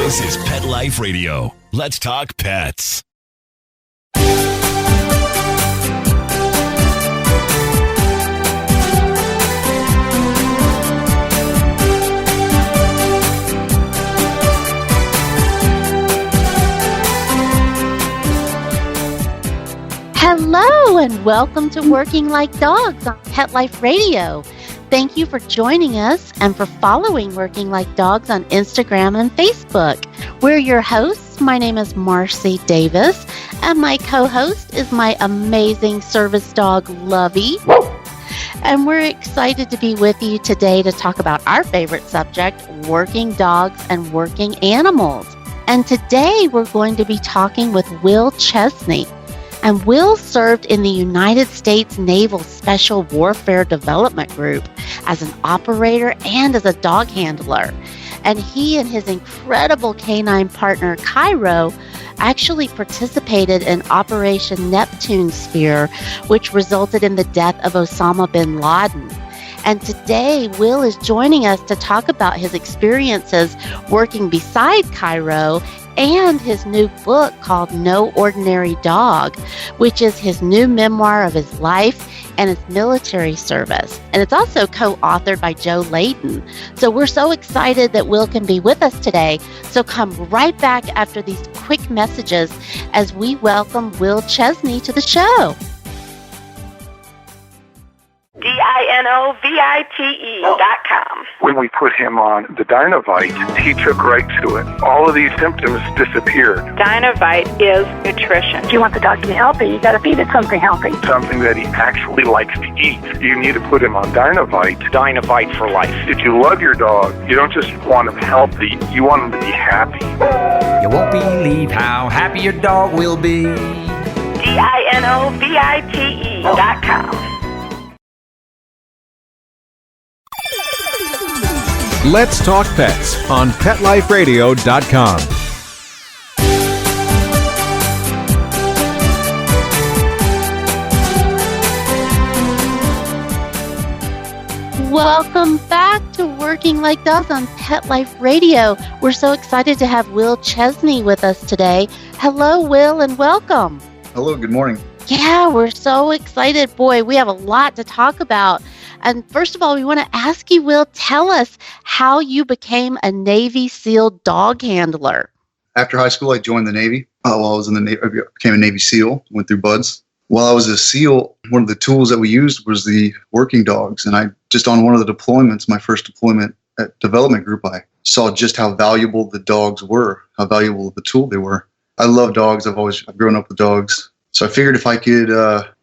This is Pet Life Radio. Let's talk pets. Hello and welcome to Working Like Dogs on Pet Life Radio. Thank you for joining us and for following Working Like Dogs on Instagram and Facebook. We're your hosts. My name is Marcie Davis, and my co-host is my amazing service dog, Lovey. And we're excited to be with you today to talk about our favorite subject, working dogs and working animals. And today we're going to be talking with Will Chesney. And Will served in the United States Naval Special Warfare Development Group as an operator and as a dog handler. And he and his incredible canine partner, Cairo, actually participated in Operation Neptune Spear, which resulted in the death of Osama bin Laden. And today, Will is joining us to talk about his experiences working beside Cairo and his new book called No Ordinary Dog, which is his new memoir of his life and his military service. And it's also co-authored by Joe Layton. So we're so excited that Will can be with us today. So come right back after these quick messages as we welcome Will Chesney to the show. DINOVITE.com. When we put him on the Dynovite, he took right to it. All of these symptoms disappeared. Dynovite is nutrition. If you want the dog to be healthy, you got to feed it something healthy. Something that he actually likes to eat. You need to put him on Dynovite. Dynovite for life. If you love your dog, you don't just want him healthy, you want him to be happy. You won't believe how happy your dog will be. DINOVITE.com. Let's Talk Pets on PetLifeRadio.com. Welcome back to Working Like Dogs on Pet Life Radio. We're so excited to have Will Chesney with us today. Hello, Will, and welcome. Hello, good morning. Yeah, we're so excited. Boy, we have a lot to talk about. And first of all, we want to ask you, Will, tell us how you became a Navy SEAL dog handler. After high school, I joined the Navy. While I was in the Navy, I became a Navy SEAL, went through BUDS. While I was a SEAL, one of the tools that we used was the working dogs. And I just on one of the deployments, my first deployment at Development Group, I saw just how valuable the dogs were, how valuable the tool they were. I love dogs. I've grown up with dogs. So I figured if I could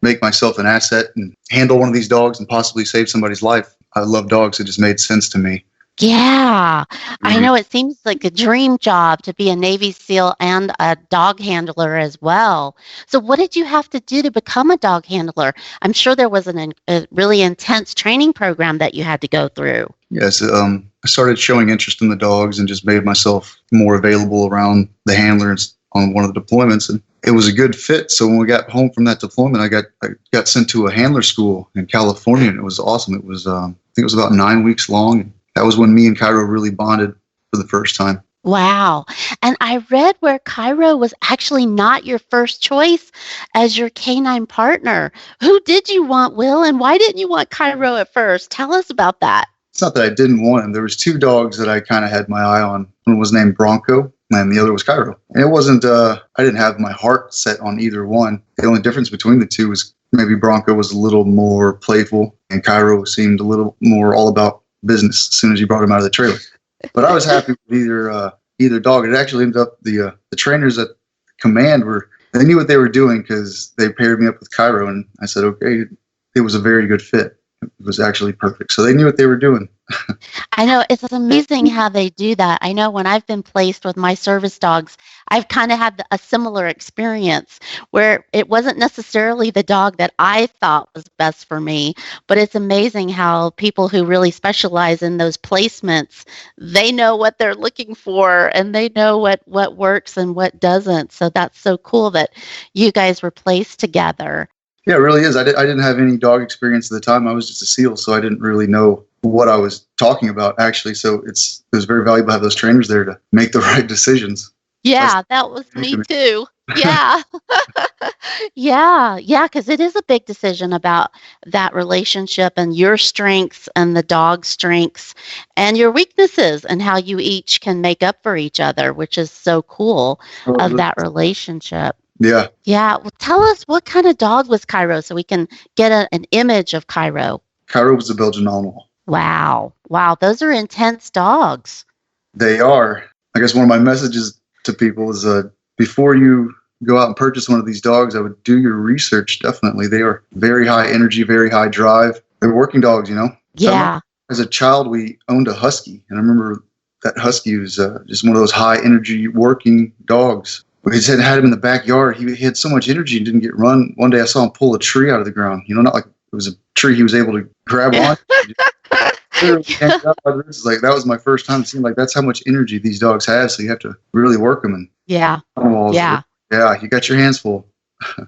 make myself an asset and handle one of these dogs and possibly save somebody's life, I love dogs. It just made sense to me. Yeah, I know it seems like a dream job to be a Navy SEAL and a dog handler as well. So what did you have to do to become a dog handler? I'm sure there was a really intense training program that you had to go through. Yes, I started showing interest in the dogs and just made myself more available around the handlers on one of the deployments, and it was a good fit. So when we got home from that deployment, I got sent to a handler school in California, and it was awesome. It was I think it was about 9 weeks long, and that was when me and Cairo really bonded for the first time. Wow. And I read where Cairo was actually not your first choice as your canine partner. Who did you want, Will, and why didn't you want Cairo at first? Tell us about that. It's not that I didn't want him. There was two dogs that I kind of had my eye on. One was named Bronco, and the other was Cairo. And it wasn't, I didn't have my heart set on either one. The only difference between the two was maybe Bronco was a little more playful, and Cairo seemed a little more all about business as soon as you brought him out of the trailer. But I was happy with either dog. It actually ended up the trainers at command they knew what they were doing because they paired me up with Cairo, and I said, okay, it was a very good fit. It was actually perfect. So they knew what they were doing. I know it's amazing how they do that. I know when I've been placed with my service dogs, I've kind of had a similar experience where it wasn't necessarily the dog that I thought was best for me, but it's amazing how people who really specialize in those placements, they know what they're looking for and they know what works and what doesn't. So that's so cool that you guys were placed together. Yeah, it really is. I didn't have any dog experience at the time. I was just a SEAL, so I didn't really know what I was talking about, actually. So it was very valuable to have those trainers there to make the right decisions. Yeah, that was me too. Yeah. Yeah, because it is a big decision about that relationship and your strengths and the dog's strengths and your weaknesses and how you each can make up for each other, which is so cool of that relationship. Yeah. Yeah. Well, tell us, what kind of dog was Cairo so we can get an image of Cairo. Cairo was a Belgian Malinois. Wow. Those are intense dogs. They are. I guess one of my messages to people is before you go out and purchase one of these dogs, I would do your research. Definitely. They are very high energy, very high drive. They're working dogs, you know? Yeah. As a child, we owned a husky, and I remember that husky was just one of those high energy working dogs. We had him in the backyard. He had so much energy and didn't get run. One day I saw him pull a tree out of the ground. You know, not like it was a tree he was able to grab on. It's like, that was my first time seeing, like, that's how much energy these dogs have. So you have to really work them. And yeah, you got your hands full.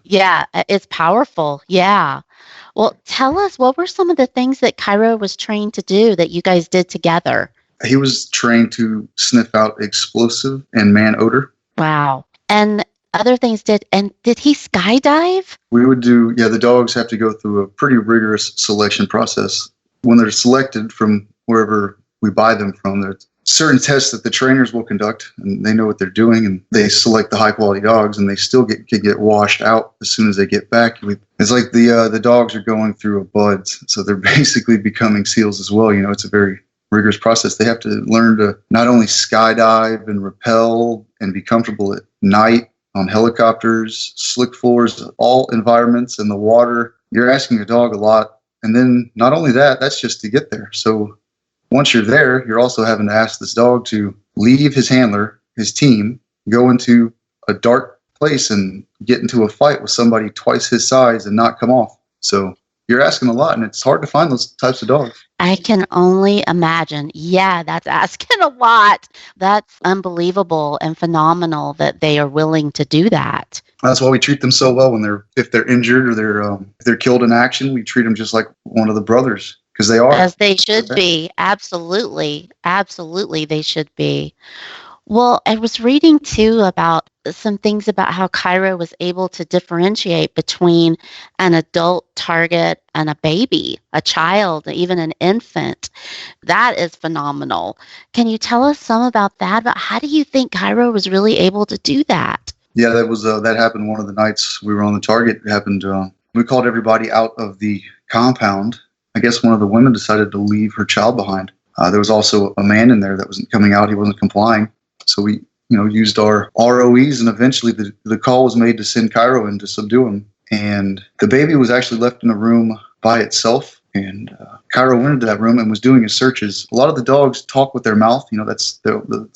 Yeah, it's powerful. Yeah. Well, tell us, what were some of the things that Cairo was trained to do that you guys did together? He was trained to sniff out explosive and man odor. Wow. And other things did he skydive? We would do, the dogs have to go through a pretty rigorous selection process. When they're selected from wherever we buy them from, there's certain tests that the trainers will conduct, and they know what they're doing, and they select the high quality dogs, and they still can get washed out as soon as they get back. It's like the dogs are going through a buds, so they're basically becoming SEALs as well. You know, it's a very rigorous process. They have to learn to not only skydive and rappel and be comfortable at night on helicopters, slick floors, all environments, in the water. You're asking a dog a lot. And then not only that, that's just to get there. So once you're there, you're also having to ask this dog to leave his handler, his team, go into a dark place and get into a fight with somebody twice his size and not come off. So you're asking a lot, and it's hard to find those types of dogs. I can only imagine. Yeah, that's asking a lot. That's unbelievable and phenomenal that they are willing to do that. That's why we treat them so well if they're injured or if they're killed in action. We treat them just like one of the brothers, because they are. As they should be. Absolutely, they should be. Well, I was reading too about some things about how Cairo was able to differentiate between an adult target and a baby, a child, even an infant. That is phenomenal. Can you tell us some about that? About how do you think Cairo was really able to do that? Yeah, that happened one of the nights we were on the target. It happened. We called everybody out of the compound. I guess one of the women decided to leave her child behind. There was also a man in there that wasn't coming out. He wasn't complying. So we, used our ROEs, and eventually the call was made to send Cairo in to subdue him. And the baby was actually left in a room by itself. And Cairo went into that room and was doing his searches. A lot of the dogs talk with their mouth. That's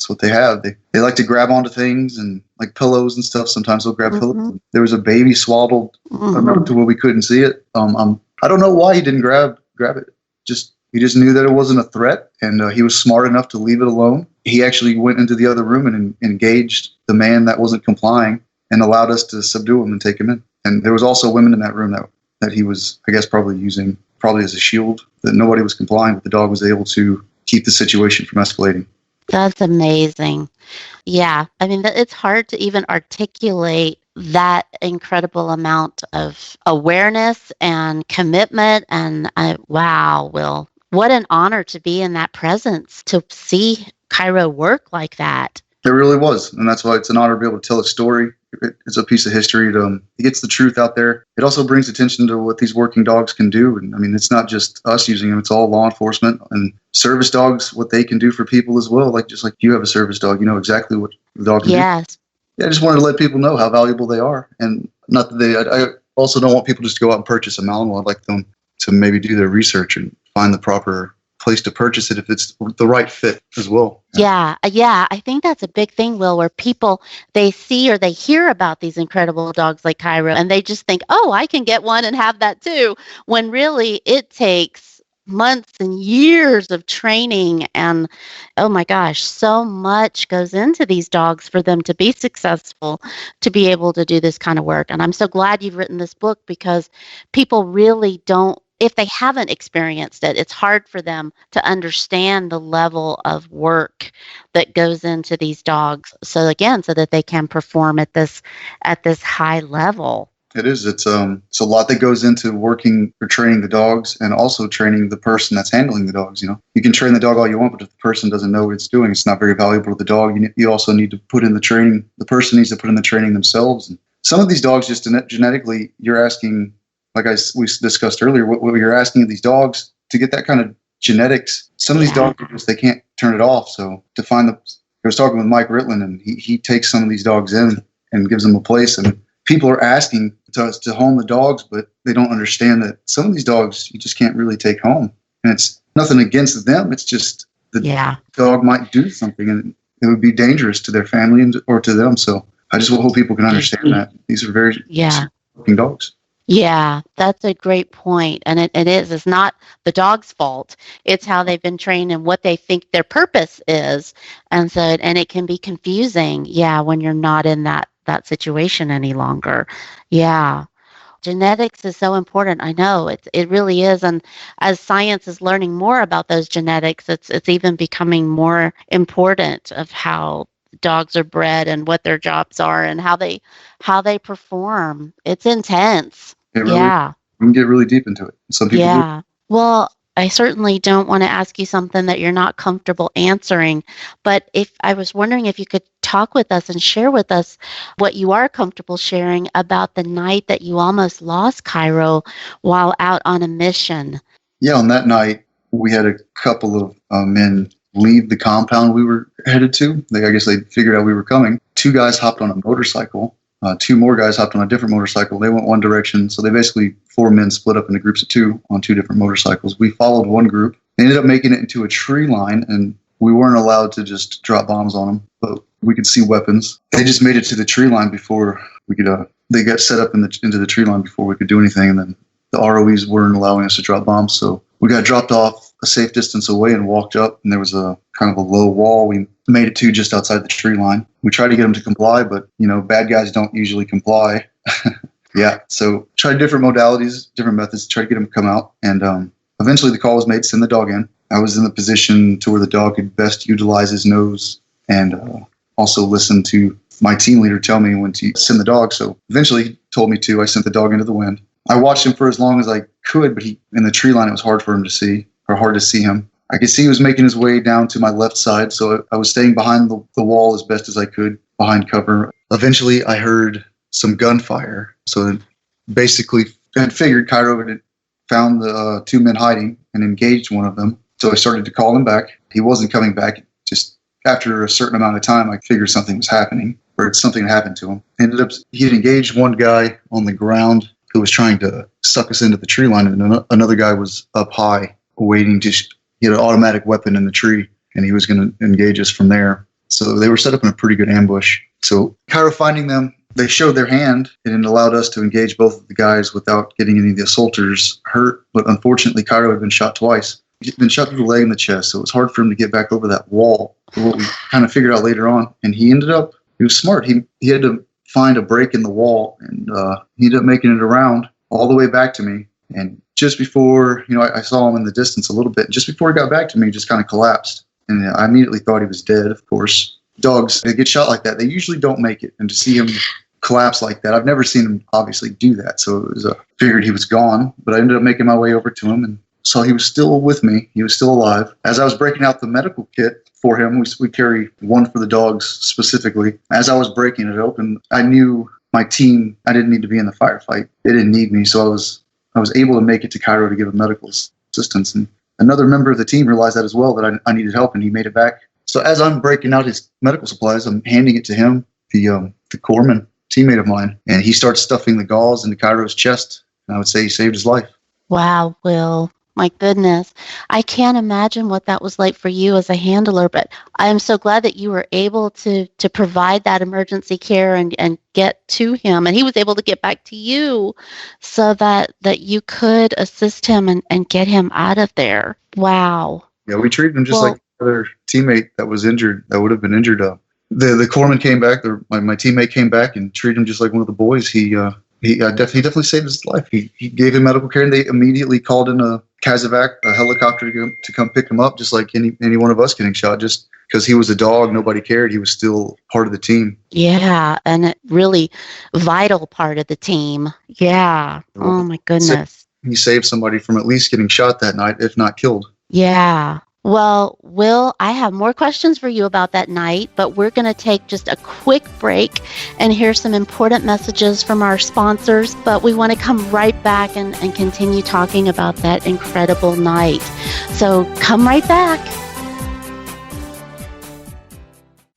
what they have. They like to grab onto things and like pillows and stuff. Sometimes they'll grab pillows. There was a baby swaddled to where we couldn't see it. I don't know why he didn't grab it. He just knew that it wasn't a threat, and he was smart enough to leave it alone. He actually went into the other room and engaged the man that wasn't complying and allowed us to subdue him and take him in. And there was also women in that room that he was, I guess, probably using as a shield, that nobody was complying, but the dog was able to keep the situation from escalating. That's amazing. Yeah. I mean, it's hard to even articulate that incredible amount of awareness and commitment. And wow, Will, what an honor to be in that presence, to see Cairo work like that. It really was. And that's why it's an honor to be able to tell a story. It's a piece of history. It gets the truth out there. It also brings attention to what these working dogs can do. And I mean, it's not just us using them. It's all law enforcement and service dogs, what they can do for people as well. Just like you have a service dog, you know exactly what the dog can do. Yes. Yeah, I just wanted to let people know how valuable they are. And not that I also don't want people just to go out and purchase a Malinois. I'd like them to maybe do their research and find the proper place to purchase it if it's the right fit as well. Yeah. I think that's a big thing, Will, where people, they see or they hear about these incredible dogs like Cairo, and they just think, oh, I can get one and have that too, when really it takes months and years of training, and oh my gosh, so much goes into these dogs for them to be successful, to be able to do this kind of work. And I'm so glad you've written this book, because people really don't if they haven't experienced it, it's hard for them to understand the level of work that goes into these dogs. So again, so that they can perform at this high level. It is. It's a lot that goes into working or training the dogs, and also training the person that's handling the dogs. You can train the dog all you want, but if the person doesn't know what it's doing, it's not very valuable to the dog. You also need to put in the training. The person needs to put in the training themselves. And some of these dogs, just genetically, you're asking, like we discussed earlier, what you're asking of these dogs to get that kind of genetics. Some of these dogs, they can't turn it off. So to find I was talking with Mike Ritland, and he takes some of these dogs in and gives them a place. And people are asking to home the dogs, but they don't understand that some of these dogs you just can't really take home. And it's nothing against them. It's just the dog might do something, and it would be dangerous to their family or to them. So I just hope people can understand that. These are very looking dogs. Yeah, that's a great point. And it's not the dog's fault. It's how they've been trained and what they think their purpose is. And it can be confusing, when you're not in that situation any longer. Yeah. Genetics is so important. I know it really is. And as science is learning more about those genetics, it's even becoming more important of how dogs are bred and what their jobs are and how they perform. It's intense. We can get really deep into it. Some people do. Well, I certainly don't want to ask you something that you're not comfortable answering, but if I was wondering if you could talk with us and share with us what you are comfortable sharing about the night that you almost lost Cairo while out on a mission. Yeah, on that night, we had a couple of men leave the compound we were headed to. I guess they figured out we were coming. 2 guys hopped on a motorcycle. 2 more guys hopped on a different motorcycle. They went one direction. So they basically 4 men split up into groups of 2 on 2 different motorcycles. We followed one group. They ended up making it into a tree line, and we weren't allowed to just drop bombs on them, but we could see weapons. They just made it to the tree line before we could, they got set up into the tree line before we could do anything. And then the ROEs weren't allowing us to drop bombs. So we got dropped off a safe distance away and walked up, and there was a kind of a low wall we made it to just outside the tree line. We tried to get them to comply, but bad guys don't usually comply. So tried different modalities, different methods, tried to get them to come out, and eventually the call was made, send the dog in. I was in the position to where the dog could best utilize his nose and also listen to my team leader tell me when to send the dog. So eventually he told me to. I sent the dog into the wind. I watched him for as long as I could, but in the tree line, it was hard for him to see, or hard to see him. I could see he was making his way down to my left side, so I was staying behind the wall as best as I could, behind cover. Eventually, I heard some gunfire. So basically, I figured Cairo had found the 2 men hiding and engaged one of them. So I started to call him back. He wasn't coming back. Just after a certain amount of time, I figured something was happening, or something had happened to him. He had engaged one guy on the ground who was trying to suck us into the tree line, and another guy was up high waiting to. He had an automatic weapon in the tree, and he was going to engage us from there. So they were set up in a pretty good ambush. So Cairo finding them, they showed their hand, and it allowed us to engage both of the guys without getting any of the assaulters hurt. But unfortunately, Cairo had been shot twice. He'd been shot through the leg and the chest, so it was hard for him to get back over that wall. What we kind of figured out later on, and he was smart. He had to find a break in the wall, and he ended up making it around all the way back to me. And just before, I saw him in the distance a little bit. Just before he got back to me, he just kind of collapsed. And I immediately thought he was dead, of course. Dogs, they get shot like that. They usually don't make it. And to see him collapse like that, I've never seen him obviously do that. So it was figured he was gone. But I ended up making my way over to him and saw he was still with me. He was still alive. As I was breaking out the medical kit for him, we carry one for the dogs specifically. As I was breaking it open, I knew my team, I didn't need to be in the firefight. They didn't need me. So I was able to make it to Cairo to give him medical assistance. And another member of the team realized that as well, that I needed help, and he made it back. So as I'm breaking out his medical supplies, I'm handing it to him, the corpsman, teammate of mine, and he starts stuffing the gauze into Cairo's chest. And I would say he saved his life. Wow, Will. My goodness. I can't imagine what that was like for you as a handler, but I'm so glad that you were able to provide that emergency care and get to him. And he was able to get back to you so that you could assist him and get him out of there. Wow. Yeah, we treated him just like another teammate that was injured, that would have been injured. The corpsman came back, my teammate came back and treated him just like one of the boys. He He definitely saved his life. He gave him medical care, and they immediately called in a Casevac, a helicopter to come pick him up, just like any one of us getting shot. Just because he was a dog, nobody cared. He was still part of the team. Yeah, and a really vital part of the team. Yeah. Oh, my goodness. He saved somebody from at least getting shot that night, if not killed. Yeah. Well, Will, I have more questions for you about that night, but we're going to take just a quick break and hear some important messages from our sponsors, but we want to come right back and continue talking about that incredible night. So come right back.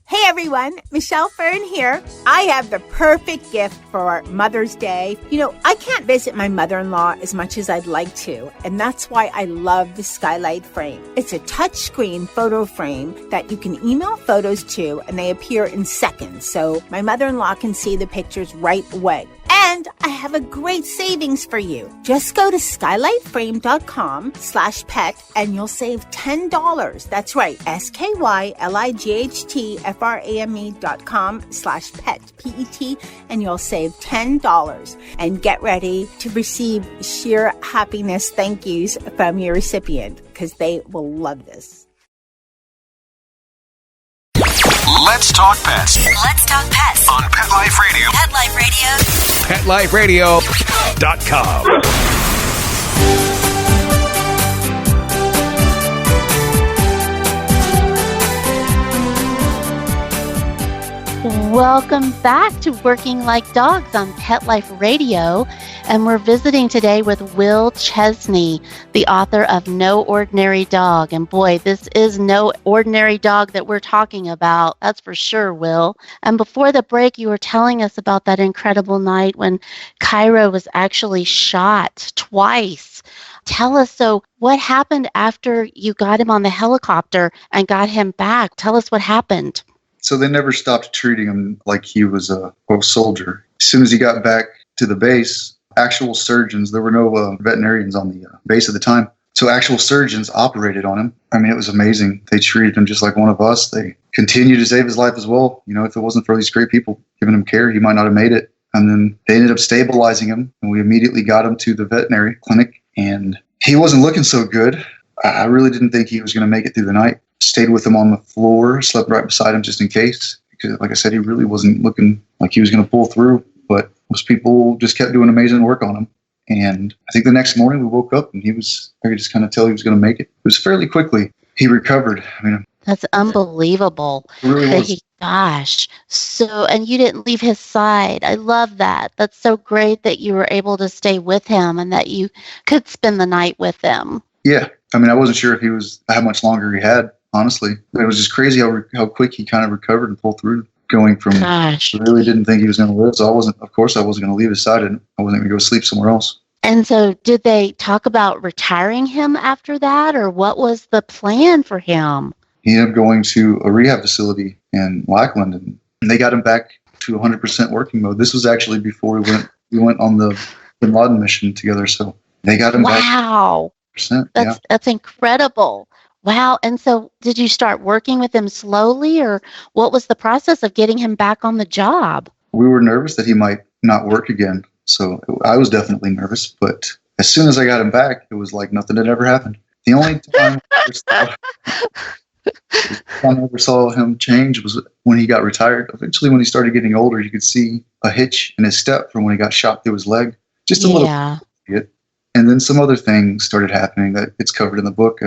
Hey everyone, Michelle Fern here. I have the perfect gift for Mother's Day. You know, I can't visit my mother-in-law as much as I'd like to, and that's why I love the Skylight Frame. It's a touchscreen photo frame that you can email photos to, and they appear in seconds, so my mother-in-law can see the pictures right away. And I have a great savings for you. Just go to skylightframe.com/pet and you'll save $10. That's right, skylightframe.com/pet, P-E-T, and you'll save $10. And get ready to receive sheer happiness thank yous from your recipient, because they will love this. Let's talk pets. Let's talk pets On Pet Life Radio. Pet Life Radio. PetLifeRadio.com. Welcome back to Working Like Dogs on Pet Life Radio, and we're visiting today with Will Chesney, the author of No Ordinary Dog. And boy, this is no ordinary dog that we're talking about, that's for sure, Will. And before the break, you were telling us about that incredible night when Cairo was actually shot twice. Tell us, so what happened after you got him on the helicopter and got him back? Tell us what happened. So they never stopped treating him like he was a soldier. As soon as he got back to the base, actual surgeons, there were no veterinarians on the base at the time, so actual surgeons operated on him. I mean, it was amazing. They treated him just like one of us. They continued to save his life as well. You know, if it wasn't for these great people giving him care, he might not have made it. And then they ended up stabilizing him, and we immediately got him to the veterinary clinic, and he wasn't looking so good. I really didn't think he was going to make it through the night. Stayed with him on the floor, slept right beside him just in case, because like I said, he really wasn't looking like he was going to pull through, but most people just kept doing amazing work on him. And I think the next morning we woke up and I could just kind of tell he was going to make it. It was fairly quickly. He recovered. I mean, that's unbelievable. It really was. Gosh. So, and you didn't leave his side. I love that. That's so great that you were able to stay with him and that you could spend the night with him. Yeah. I mean, I wasn't sure if how much longer he had. Honestly, it was just crazy how quick he kind of recovered and pulled through. Going from, Gosh. I really didn't think he was going to live, so I wasn't going to leave his side, and I wasn't going to go sleep somewhere else. And so, did they talk about retiring him after that, or what was the plan for him? He ended up going to a rehab facility in Lackland, and they got him back to 100% working mode. This was actually before we went on the Bin Laden mission together, so they got him back. Wow, that's incredible. Wow. And so did you start working with him slowly, or what was the process of getting him back on the job? We were nervous that he might not work again. So I was definitely nervous. But as soon as I got him back, it was like nothing had ever happened. The only time I ever saw him change was when he got retired. Eventually, when he started getting older, you could see a hitch in his step from when he got shot through his leg. Just a little bit. And then some other things started happening that it's covered in the book.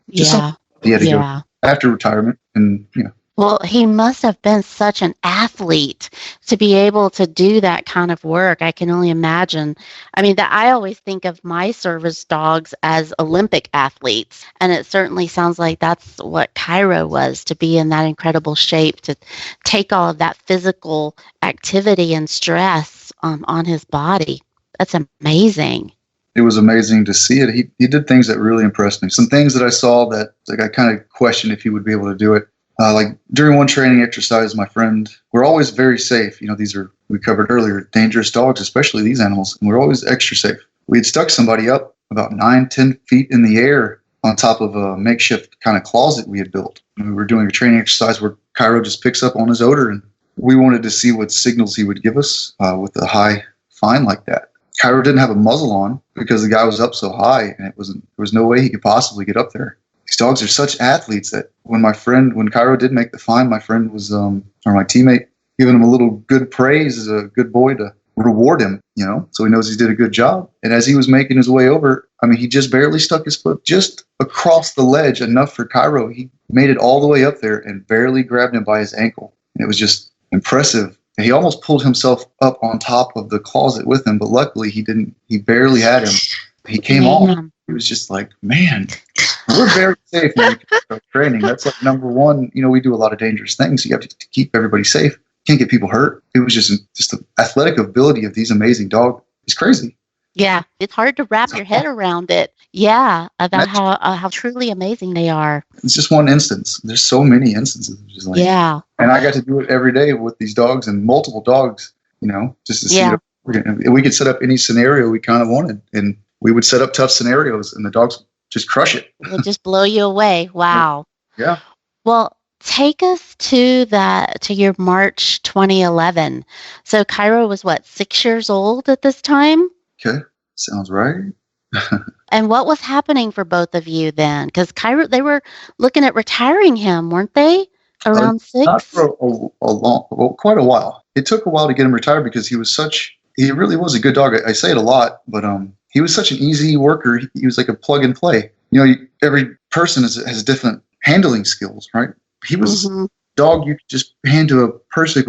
He had to go after retirement, and Well, he must have been such an athlete to be able to do that kind of work. I can only imagine. I mean, I always think of my service dogs as Olympic athletes, and it certainly sounds like that's what Cairo was, to be in that incredible shape, to take all of that physical activity and stress on his body. That's amazing. It was amazing to see it. He did things that really impressed me. Some things that I saw that I kind of questioned if he would be able to do it. Like during one training exercise, my friend, we're always very safe. These are, we covered earlier, dangerous dogs, especially these animals. And we're always extra safe. We had stuck somebody up about 9-10 feet in the air on top of a makeshift kind of closet we had built. And we were doing a training exercise where Cairo just picks up on his odor. And we wanted to see what signals he would give us with a high fine like that. Cairo didn't have a muzzle on because the guy was up so high, and there was no way he could possibly get up there. These dogs are such athletes that when Cairo did make the find, my friend was, or my teammate, giving him a little good praise as a good boy to reward him, so he knows he did a good job. And as he was making his way over, he just barely stuck his foot just across the ledge enough for Cairo. He made it all the way up there and barely grabbed him by his ankle. And it was just impressive. And he almost pulled himself up on top of the closet with him, but luckily he didn't. He barely had him. He came off. He was just like, man, we're very safe when we start training. That's like number one. We do a lot of dangerous things. You have to keep everybody safe. Can't get people hurt. It was just the athletic ability of these amazing dogs is crazy. Yeah, it's hard to wrap your head around it. Yeah, about how truly amazing they are. It's just one instance. There's so many instances. Just like, yeah. And I got to do it every day with these dogs and multiple dogs, just to see it. We could set up any scenario we kind of wanted. And we would set up tough scenarios and the dogs just crush it. It'll just blow you away. Wow. Yeah. Well, take us to your March 2011. So Cairo was 6 years old at this time? Okay. Sounds right. And what was happening for both of you then? Because Cairo, they were looking at retiring him, weren't they? Around 6? Not for quite a while. It took a while to get him retired because he really was a good dog. I say it a lot, but he was such an easy worker. He was like a plug and play. Every person has different handling skills, right? He was a dog you could just hand to a person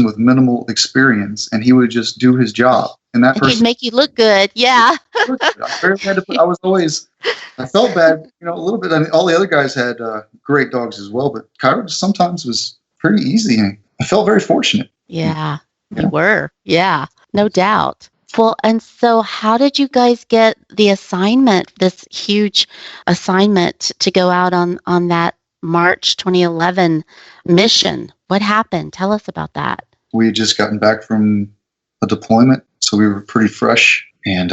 with minimal experience, and he would just do his job. And that person he'd make you look good. Yeah. I felt bad, a little bit. All the other guys had great dogs as well, but Cairo sometimes was pretty easy. And I felt very fortunate. Yeah, you were. Yeah, no doubt. Well, and so how did you guys get the assignment, this huge assignment to go out on that March 2011 mission? What happened? Tell us about that. We had just gotten back from a deployment, so we were pretty fresh, and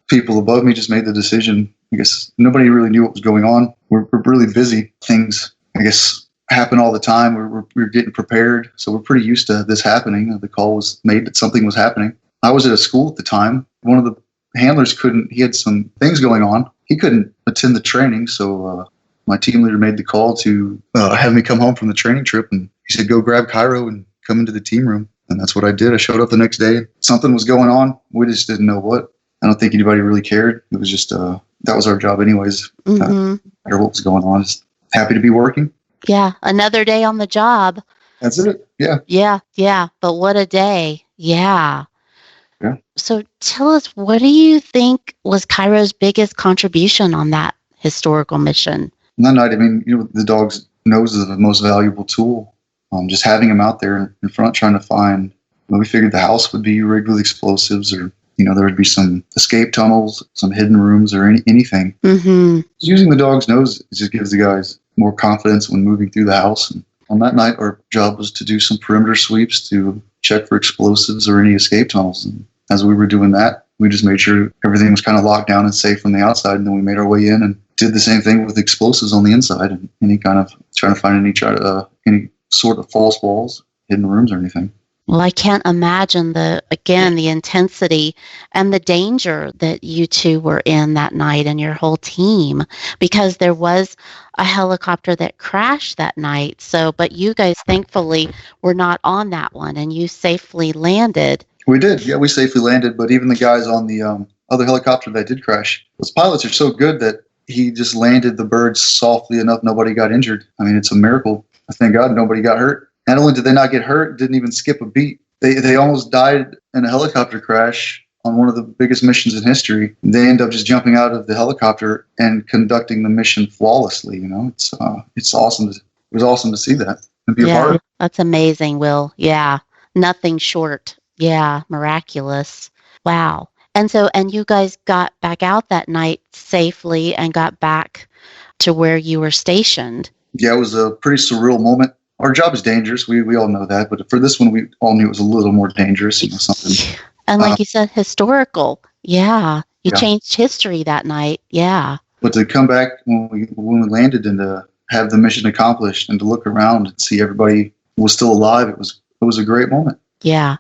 people above me just made the decision. I guess nobody really knew what was going on. We're really busy. Things, I guess, happen all the time. We're getting prepared, so we're pretty used to this happening. The call was made that something was happening. I was at a school at the time. One of the handlers he had some things going on. He couldn't attend the training, so my team leader made the call to have me come home from the training trip, and he said, go grab Cairo and come into the team room. And that's what I did. I showed up the next day. Something was going on. We just didn't know what. I don't think anybody really cared. It was just, that was our job anyways. No matter what was going on. Just happy to be working. Yeah. Another day on the job. That's it. Yeah. Yeah. But what a day. Yeah. Yeah. So tell us, what do you think was Cairo's biggest contribution on that historical mission? That night, the dog's nose is the most valuable tool. Just having him out there in front trying to find, we figured the house would be rigged with explosives, or, there would be some escape tunnels, some hidden rooms, or anything. Mm-hmm. Using the dog's nose just gives the guys more confidence when moving through the house. And on that night, our job was to do some perimeter sweeps to check for explosives or any escape tunnels. And as we were doing that, we just made sure everything was kind of locked down and safe from the outside. And then we made our way in and did the same thing with explosives on the inside, and any kind of trying to find any sort of false walls, hidden rooms, or anything. Well, I can't imagine the intensity and the danger that you two were in that night and your whole team, because there was a helicopter that crashed that night. So, but you guys thankfully were not on that one, and you safely landed. We did. Yeah, we safely landed. But even the guys on the other helicopter that did crash, those pilots are so good that he just landed the birds softly enough nobody got injured. It's a miracle. Thank God nobody got hurt. Not only did they not get hurt, didn't even skip a beat. They almost died in a helicopter crash on one of the biggest missions in history. They end up just jumping out of the helicopter and conducting the mission flawlessly. It's awesome. It was awesome to see that and be a part of it. That's amazing, Will. Yeah, nothing short. Yeah, miraculous. Wow. And you guys got back out that night safely and got back to where you were stationed. Yeah, it was a pretty surreal moment. Our job is dangerous. We all know that. But for this one, we all knew it was a little more dangerous. Something. And like you said, historical. Yeah. You changed history that night. Yeah. But to come back when we landed and to have the mission accomplished and to look around and see everybody was still alive, it was a great moment. Yeah.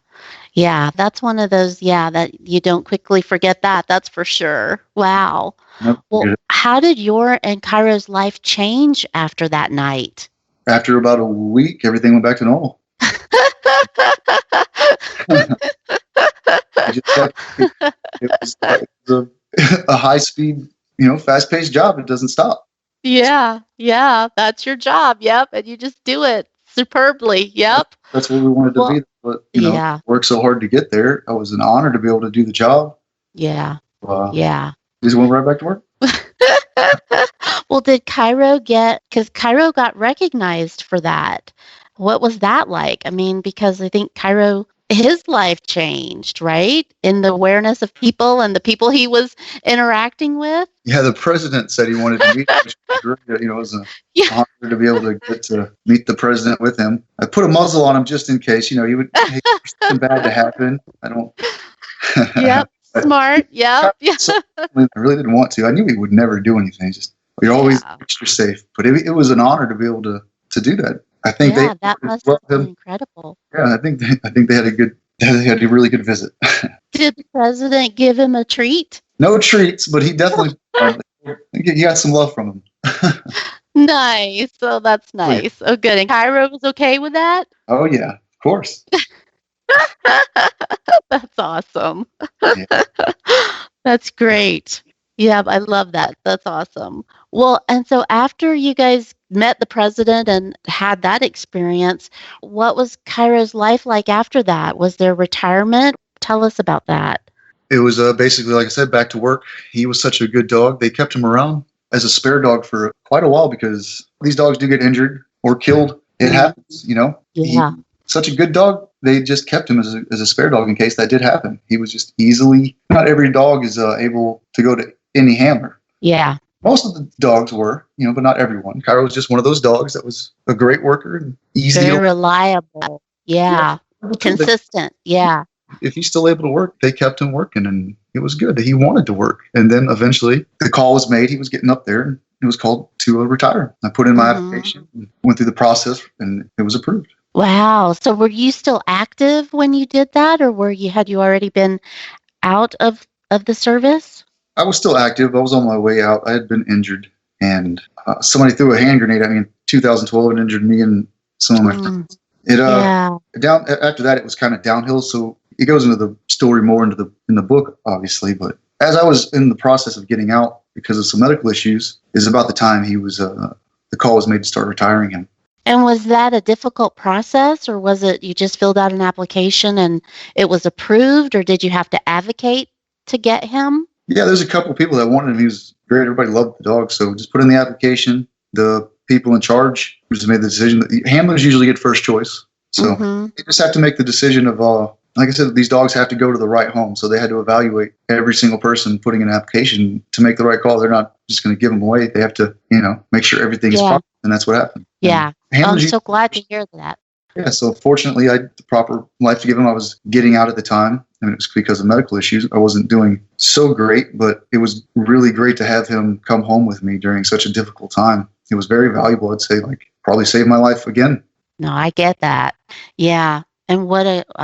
Yeah, that's one of those, that you don't quickly forget that. That's for sure. Wow. Yep. Well, how did your and Cairo's life change after that night? After about a week, everything went back to normal. It was a high-speed, fast-paced job. It doesn't stop. Yeah, that's your job. Yep, and you just do it superbly. Yep. That's what we wanted to be. But, worked so hard to get there. It was an honor to be able to do the job. Yeah. Yeah. Just went right back to work. Well, did Cairo because Cairo got recognized for that. What was that like? I mean, because I think Cairo, his life changed, right? In the awareness of people and the people he was interacting with. Yeah, the president said he wanted to meet him. It was an honor to be able to get to meet the president with him. I put a muzzle on him just in case, he would hate something bad to happen. I don't. Yep. Smart. Yep. I really didn't want to. I knew he would never do anything. Just you're always extra safe. But it was an honor to be able to do that. I think that must have been incredible. Yeah, I think they had a really good visit. Did the president give him a treat? No treats, but he definitely he got some love from him. Nice. Oh, that's nice. Oh, good. And Cairo was okay with that? Oh yeah, of course. That's awesome. Yeah. That's great. Yeah, I love that. That's awesome. Well, and so after you guys met the president and had that experience, what was Cairo's life like after that? Was there retirement? Tell us about that. It was basically, like I said, back to work. He was such a good dog. They kept him around as a spare dog for quite a while because these dogs do get injured or killed. It happens, Yeah. He's such a good dog. They just kept him as a spare dog in case that did happen. He was just not every dog is able to go to any handler. Yeah. Most of the dogs were, but not everyone. Cairo was just one of those dogs that was a great worker and easy. Very reliable. Yeah. Consistent. Yeah. If he's still able to work, they kept him working, and it was good. He wanted to work. And then eventually the call was made. He was getting up there, and it was called to retire. I put in my application, went through the process, and it was approved. Wow. So were you still active when you did that, or had you already been out of the service? I was still active. I was on my way out. I had been injured, and somebody threw a hand grenade at me in 2012 and injured me and some of my friends. After that, it was kind of downhill. So it goes into the story more in the book, obviously. But as I was in the process of getting out because of some medical issues, is about the time he was the call was made to start retiring him. And was that a difficult process, or was it you just filled out an application and it was approved, or did you have to advocate to get him? Yeah, there's a couple of people that wanted him. He was great. Everybody loved the dog. So just put in the application. The people in charge just made the decision. The handlers usually get first choice. So they just have to make the decision of, like I said, these dogs have to go to the right home. So they had to evaluate every single person putting in an application to make the right call. They're not just going to give them away. They have to, make sure everything is proper. And that's what happened. Yeah. I'm so glad to hear that. Yeah, so fortunately, I had the proper life to give him. I was getting out at the time. I mean, it was because of medical issues. I wasn't doing so great, but it was really great to have him come home with me during such a difficult time. It was very valuable. I'd say, probably saved my life again. No, I get that. Yeah. And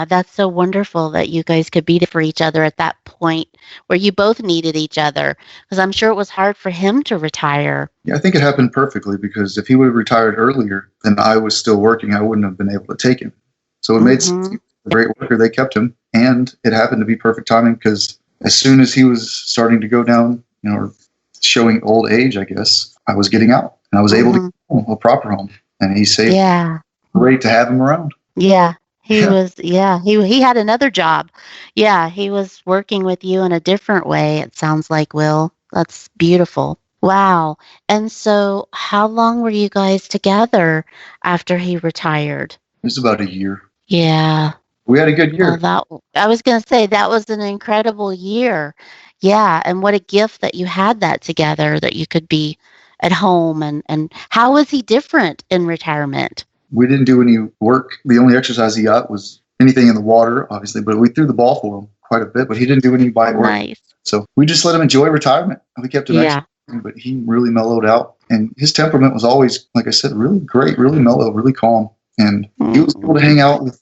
that's so wonderful that you guys could be there for each other at that point where you both needed each other. Because I'm sure it was hard for him to retire. Yeah, I think it happened perfectly because if he would have retired earlier and I was still working, I wouldn't have been able to take him. So it made sense. He was a great worker. They kept him. And it happened to be perfect timing because as soon as he was starting to go down, or showing old age, I guess, I was getting out. And I was able to get home, a proper home. And he saved. Yeah. Great to have him around. Yeah. He had another job. Yeah, he was working with you in a different way, it sounds like, Will. That's beautiful. Wow. And so how long were you guys together after he retired? It was about a year. Yeah. We had a good year. I was going to say that was an incredible year. Yeah, and what a gift that you had that together, that you could be at home. And how was he different in retirement? We didn't do any work. The only exercise he got was anything in the water, obviously, but we threw the ball for him quite a bit, but he didn't do any bite work. Nice. So we just let him enjoy retirement. We kept him exercising, but he really mellowed out. And his temperament was always, like I said, really great, really mellow, really calm. And he was able to hang out with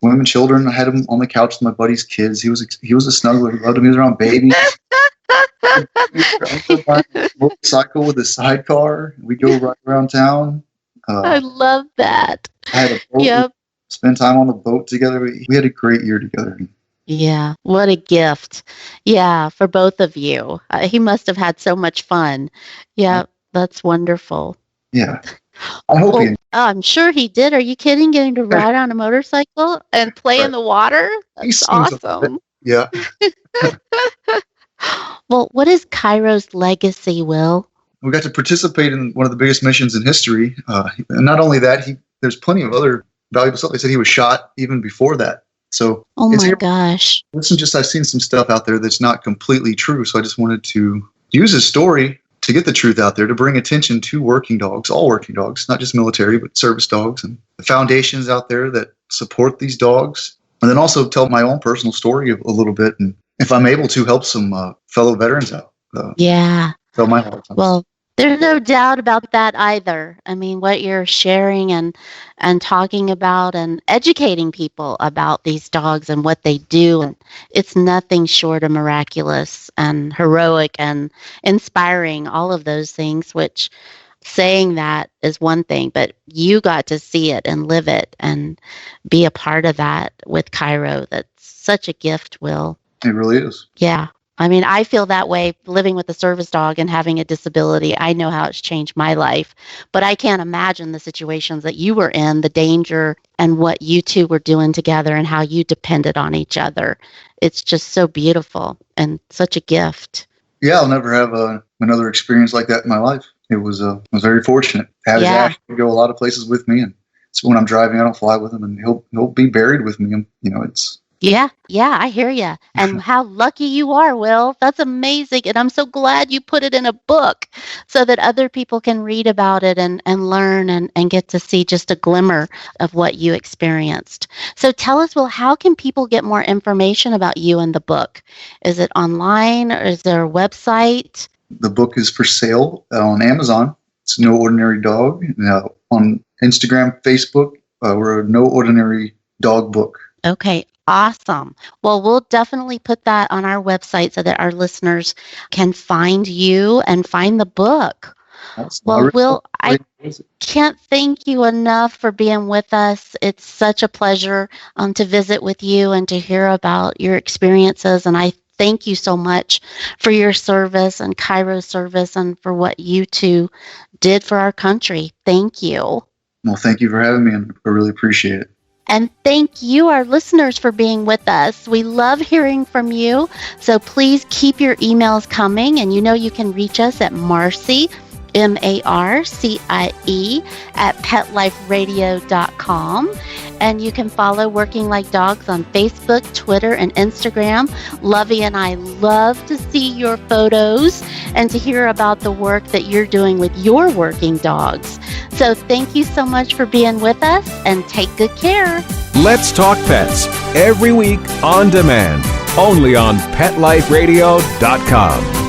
women, children. I had him on the couch with my buddy's kids. He was a snuggler. He loved him. He was around babies. Motorcycle with a sidecar. We go right around town. I love that. I had a boat. Yep. Spend time on the boat together. We had a great year together. Yeah, what a gift. Yeah, for both of you. He must have had so much fun. Yeah, that's wonderful. Yeah. I hope he. I'm sure he did. Are you kidding? Getting to ride on a motorcycle and play in the water? That's awesome. Yeah. Well, what is Cairo's legacy, Will? We got to participate in one of the biggest missions in history. And not only that, there's plenty of other valuable stuff. They said he was shot even before that. So, oh my gosh. I've seen some stuff out there that's not completely true. So I just wanted to use his story to get the truth out there, to bring attention to working dogs, all working dogs, not just military, but service dogs, and the foundations out there that support these dogs. And then also tell my own personal story a little bit. And if I'm able to, help some fellow veterans out. Tell my heart. Well, there's no doubt about that either. I mean, what you're sharing and talking about and educating people about these dogs and what they do, and it's nothing short of miraculous and heroic and inspiring, all of those things, which saying that is one thing, but you got to see it and live it and be a part of that with Cairo. That's such a gift, Will. It really is. Yeah. I mean, I feel that way living with a service dog and having a disability. I know how it's changed my life, but I can't imagine the situations that you were in, the danger, and what you two were doing together and how you depended on each other. It's just so beautiful and such a gift. Yeah, I'll never have another experience like that in my life. I was very fortunate. Had his ash to go a lot of places with me, and so when I'm driving, I don't fly with him, and he'll be buried with me. It's. Yeah, I hear you. And how lucky you are, Will. That's amazing. And I'm so glad you put it in a book so that other people can read about it and learn and get to see just a glimmer of what you experienced. So tell us, Will, how can people get more information about you and the book? Is it online or is there a website? The book is for sale on Amazon. It's No Ordinary Dog. On Instagram, Facebook, we're a No Ordinary Dog book. Okay. Awesome. Well, we'll definitely put that on our website so that our listeners can find you and find the book. Well, Will, I can't thank you enough for being with us. It's such a pleasure to visit with you and to hear about your experiences. And I thank you so much for your service and Cairo's service and for what you two did for our country. Thank you. Well, thank you for having me, and I really appreciate it. And thank you, our listeners, for being with us. We love hearing from you, so please keep your emails coming. And you can reach us at Marcie, Marcie, at petliferadio.com. And you can follow Working Like Dogs on Facebook, Twitter, and Instagram. Lovey and I love to see your photos and to hear about the work that you're doing with your working dogs. So thank you so much for being with us, and take good care. Let's Talk Pets, every week on demand, only on PetLifeRadio.com.